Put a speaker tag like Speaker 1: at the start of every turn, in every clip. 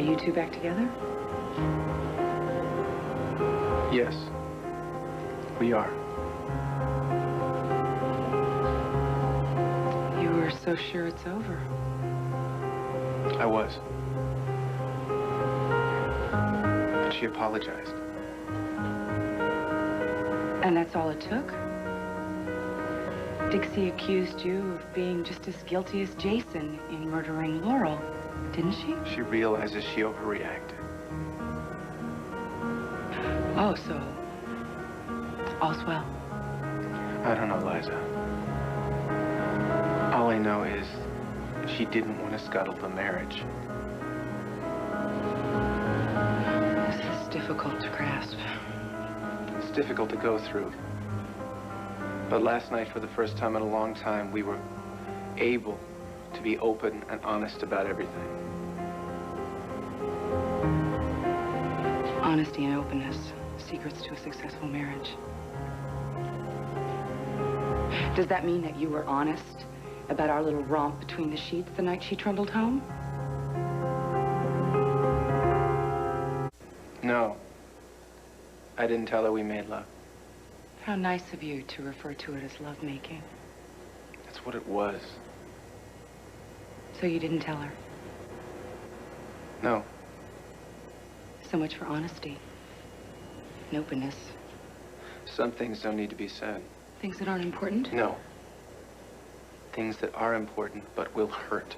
Speaker 1: you two back together?
Speaker 2: Yes, we are.
Speaker 1: You were so sure it's over.
Speaker 2: I was. But she apologized.
Speaker 1: And that's all it took? Dixie accused you of being just as guilty as Jason in murdering Laurel, didn't she?
Speaker 2: She realizes she overreacted.
Speaker 1: Oh, so all's well.
Speaker 2: I don't know, Liza. All I know is she didn't want to scuttle the marriage.
Speaker 1: This is difficult to grasp.
Speaker 2: It's difficult to go through. But last night, for the first time in a long time, we were able to be open and honest about everything.
Speaker 1: Honesty and openness, secrets to a successful marriage. Does that mean that you were honest about our little romp between the sheets the night she trundled home?
Speaker 2: No. I didn't tell her we made love.
Speaker 1: How nice of you to refer to it as lovemaking.
Speaker 2: That's what it was.
Speaker 1: So you didn't tell her?
Speaker 2: No.
Speaker 1: So much for honesty and openness.
Speaker 2: Some things don't need to be said.
Speaker 1: Things that aren't important?
Speaker 2: No. Things that are important but will hurt.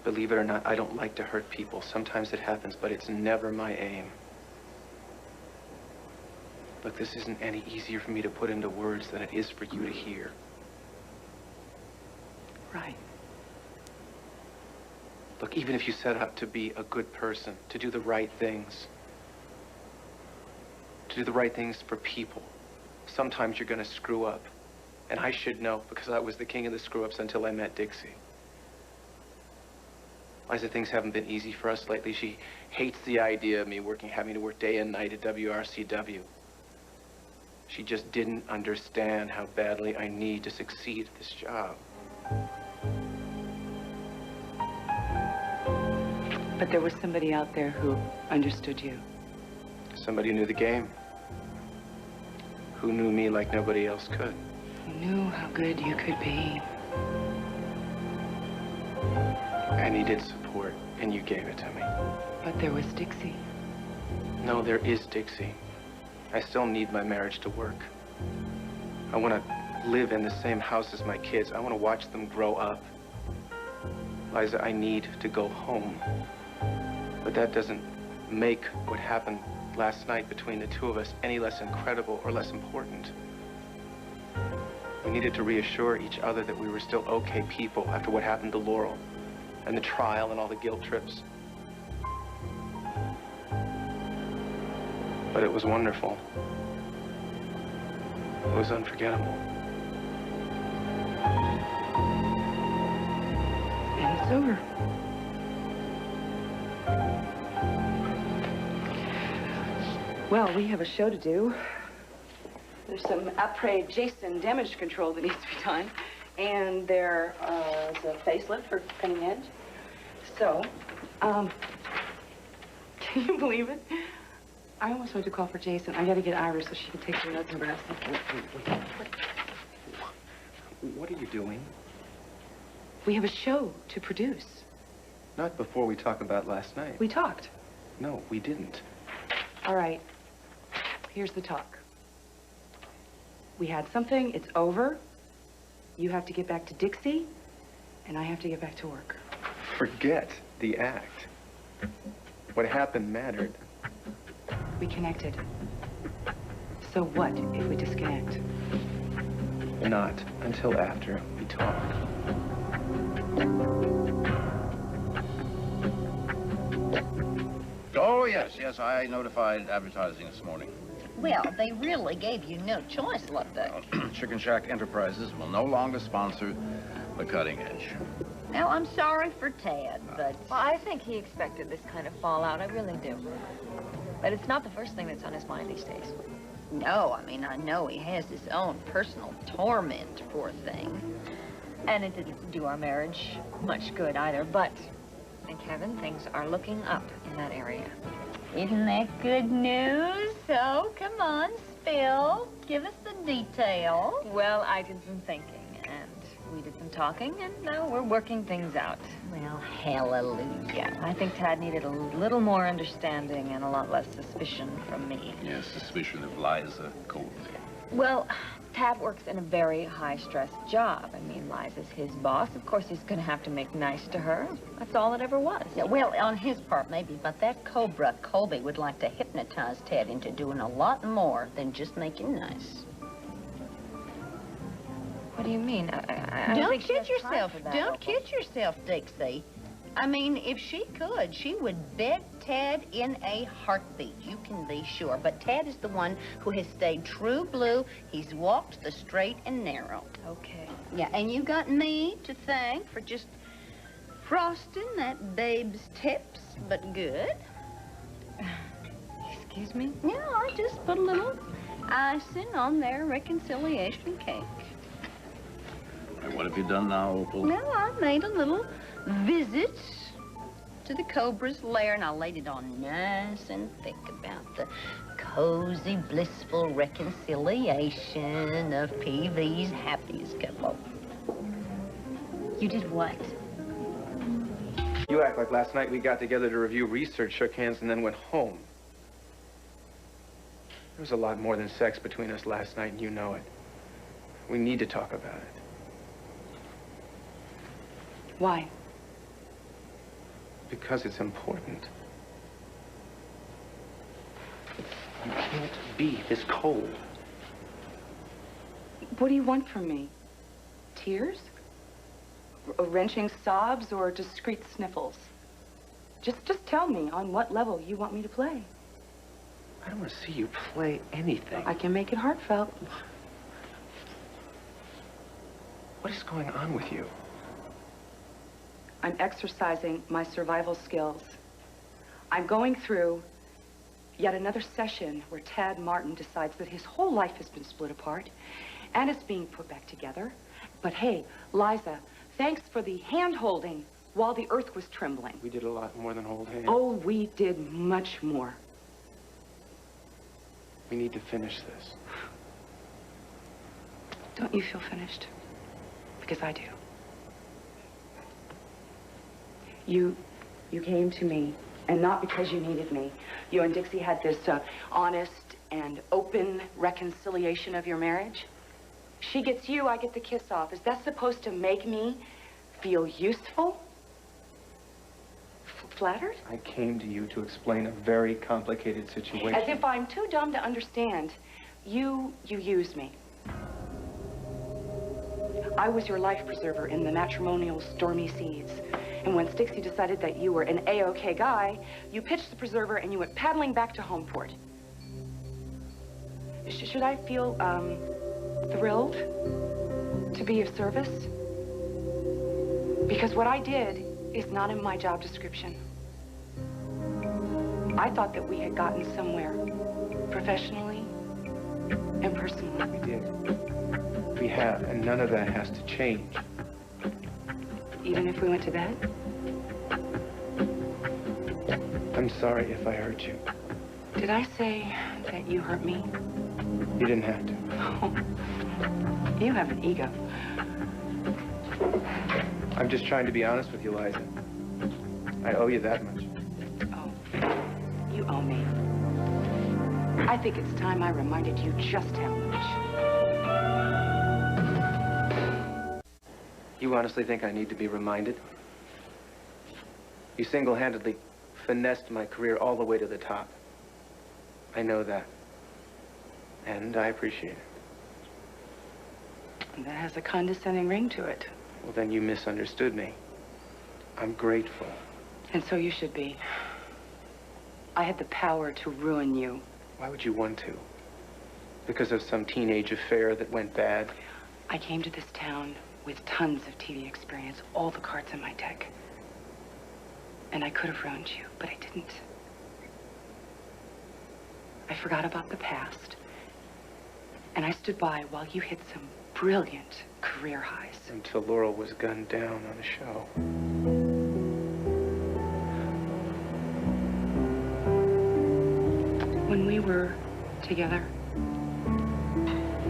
Speaker 2: Believe it or not, I don't like to hurt people. Sometimes it happens, but it's never my aim. Look, this isn't any easier for me to put into words than it is for you to hear.
Speaker 1: Right.
Speaker 2: Look, even if you set out to be a good person, to do the right things, for people, sometimes you're going to screw up. And I should know, because I was the king of the screw-ups until I met Dixie. Liza, things haven't been easy for us lately. She hates the idea of me having to work day and night at WRCW. She just didn't understand how badly I need to succeed at this job.
Speaker 1: But there was somebody out there who understood you.
Speaker 2: Somebody who knew the game. Who knew me like nobody else could.
Speaker 1: Who knew how good you could be.
Speaker 2: I needed support, and you gave it to me.
Speaker 1: But there was Dixie.
Speaker 2: No, there is Dixie. I still need my marriage to work. I want to live in the same house as my kids. I want to watch them grow up. Liza, I need to go home. But that doesn't make what happened last night between the two of us any less incredible or less important. We needed to reassure each other that we were still okay people after what happened to Laurel and the trial and all the guilt trips. But it was wonderful. It was unforgettable.
Speaker 1: And it's over. Well, we have a show to do. There's some après Jason damage control that needs to be done. And there's a facelift for Cutting Edge. So, can you believe it? I almost went to call for Jason. I got to get Iris so she can take her notes and grab something.
Speaker 2: What are you doing?
Speaker 1: We have a show to produce.
Speaker 2: Not before we talk about last night.
Speaker 1: We talked.
Speaker 2: No, we didn't.
Speaker 1: All right. Here's the talk. We had something. It's over. You have to get back to Dixie, and I have to get back to work.
Speaker 2: Forget the act. What happened mattered.
Speaker 1: We connected. So what if we disconnect?
Speaker 2: Not until after we talk.
Speaker 3: Oh, yes, I notified advertising this morning.
Speaker 4: Well, they really gave you no choice, Loveday.
Speaker 3: Chicken Shack Enterprises will no longer sponsor the Cutting Edge.
Speaker 4: Now, I'm sorry for Ted, but...
Speaker 5: Well, I think he expected this kind of fallout. I really do. But it's not the first thing that's on his mind these days.
Speaker 4: No, I mean, I know he has his own personal torment, poor thing.
Speaker 5: And it didn't do our marriage much good either, but And Kevin, things are looking up in that area.
Speaker 4: Isn't that good news? So, come on, spill. Give us the details.
Speaker 5: Well, I did some thinking, and we did some talking, and now we're working things out.
Speaker 4: Well, hallelujah.
Speaker 5: I think Tad needed a little more understanding and a lot less suspicion from me.
Speaker 3: Yes, suspicion of Liza Colby.
Speaker 5: Well, Tad works in a very high-stress job. I mean, Liza's his boss. Of course, he's going to have to make nice to her. That's all it ever was.
Speaker 4: Yeah, well, on his part, maybe, but that cobra, Colby, would like to hypnotize Ted into doing a lot more than just making nice.
Speaker 5: What do you mean? I
Speaker 4: Don't
Speaker 5: think she
Speaker 4: kid
Speaker 5: has time
Speaker 4: yourself.
Speaker 5: for that,
Speaker 4: Don't
Speaker 5: Opal.
Speaker 4: kid yourself, Dixie. I mean, if she could, she would beg Ted in a heartbeat. You can be sure. But Ted is the one who has stayed true blue. He's walked the straight and narrow.
Speaker 5: Okay.
Speaker 4: Yeah, and you got me to thank for just frosting that babe's tips, but good.
Speaker 5: Excuse me?
Speaker 4: Yeah, I just put a little icing on their reconciliation cake.
Speaker 3: And what have you done now, Opal?
Speaker 4: Well, I made a little visit to the cobra's lair, and I laid it on nice and thick about the cozy, blissful reconciliation of PV's happiest couple. You did what?
Speaker 2: You act like last night we got together to review research, shook hands, and then went home. There was a lot more than sex between us last night, and you know it. We need to talk about it.
Speaker 1: Why?
Speaker 2: Because it's important. You can't be this cold.
Speaker 1: What do you want from me? Tears? Wrenching sobs or discreet sniffles? Just tell me on what level you want me to play.
Speaker 2: I don't want to see you play anything.
Speaker 1: I can make it heartfelt.
Speaker 2: What is going on with you?
Speaker 1: I'm exercising my survival skills. I'm going through yet another session where Tad Martin decides that his whole life has been split apart and it's being put back together. But hey, Liza, thanks for the hand-holding while the earth was trembling.
Speaker 2: We did a lot more than hold hands.
Speaker 1: Oh, we did much more.
Speaker 2: We need to finish this.
Speaker 1: Don't you feel finished? Because I do. You came to me, and not because you needed me. You and Dixie had this honest and open reconciliation of your marriage. She gets you, I get the kiss off. Is that supposed to make me feel useful? Flattered?
Speaker 2: I came to you to explain a very complicated situation.
Speaker 1: As if I'm too dumb to understand. You used me. I was your life preserver in the matrimonial stormy seas. And when Dixie decided that you were an A-OK guy, you pitched the preserver and you went paddling back to home port. Should I feel, thrilled to be of service? Because what I did is not in my job description. I thought that we had gotten somewhere, professionally and personally.
Speaker 2: We did. We have, and none of that has to change.
Speaker 1: Even if we went to bed?
Speaker 2: I'm sorry if I hurt you.
Speaker 1: Did I say that you hurt me?
Speaker 2: You didn't have to.
Speaker 1: Oh, you have an ego.
Speaker 2: I'm just trying to be honest with you, Liza. I owe you that much.
Speaker 1: Oh, you owe me. I think it's time I reminded you just how much.
Speaker 2: You honestly think I need to be reminded? You single-handedly finessed my career all the way to the top. I know that. And I appreciate it.
Speaker 1: And that has a condescending ring to it.
Speaker 2: Well, then you misunderstood me. I'm grateful.
Speaker 1: And so you should be. I had the power to ruin you.
Speaker 2: Why would you want to? Because of some teenage affair that went bad?
Speaker 1: I came to this town with tons of TV experience, all the cards in my deck. And I could have ruined you, but I didn't. I forgot about the past. And I stood by while you hit some brilliant career highs.
Speaker 2: Until Laurel was gunned down on a show.
Speaker 1: when we were together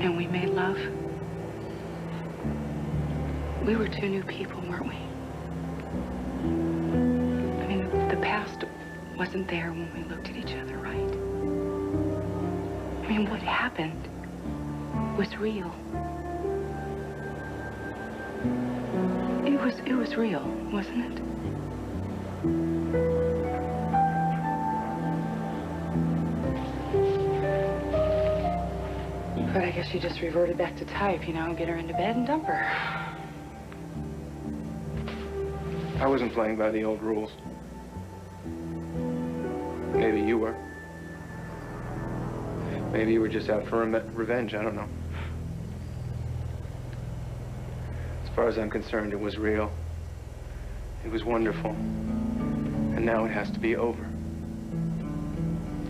Speaker 1: and we made love, we were two new people, weren't we? I mean, the past wasn't there when we looked at each other, right? I mean, what happened was real. It was real, wasn't it? But I guess she just reverted back to type, you know, get her into bed and dump her.
Speaker 2: I wasn't playing by the old rules. Maybe you were. Maybe you were just out for revenge, I don't know. As far as I'm concerned, it was real. It was wonderful. And now it has to be over.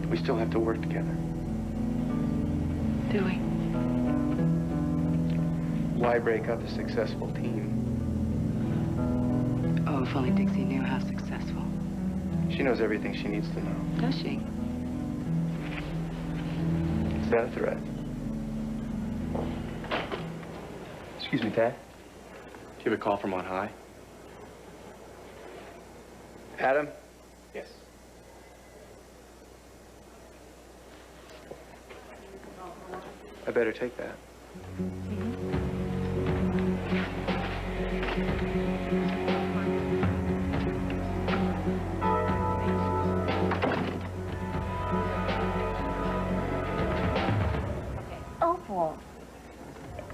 Speaker 2: We still have to work together.
Speaker 1: Do we?
Speaker 2: Why break up a successful team?
Speaker 1: Oh, if only Dixie knew how successful.
Speaker 2: She knows everything she needs to know.
Speaker 1: Does she?
Speaker 2: Is that a threat? Excuse me, Tad. Do you have a call from on high? Adam? Yes. I better take that.
Speaker 5: Opal,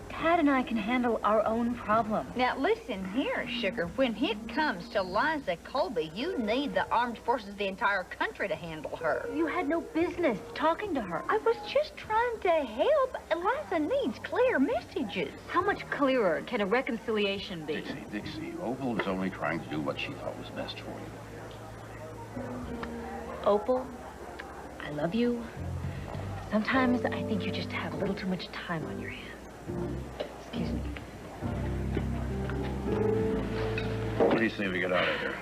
Speaker 5: Tad and I can handle our own problems.
Speaker 4: Now, listen here, sugar. When it comes to Liza Colby, you need the armed forces of the entire country to handle her.
Speaker 5: You had no business talking to her.
Speaker 4: I was just trying to help. Liza needs clear messages.
Speaker 5: How much clearer can a reconciliation be?
Speaker 3: Dixie, Opal is only trying to do what she thought was best for you.
Speaker 5: Opal, I love you. Sometimes I think you just have a little too much time on your hands. Excuse me.
Speaker 3: What do you say we get out of here?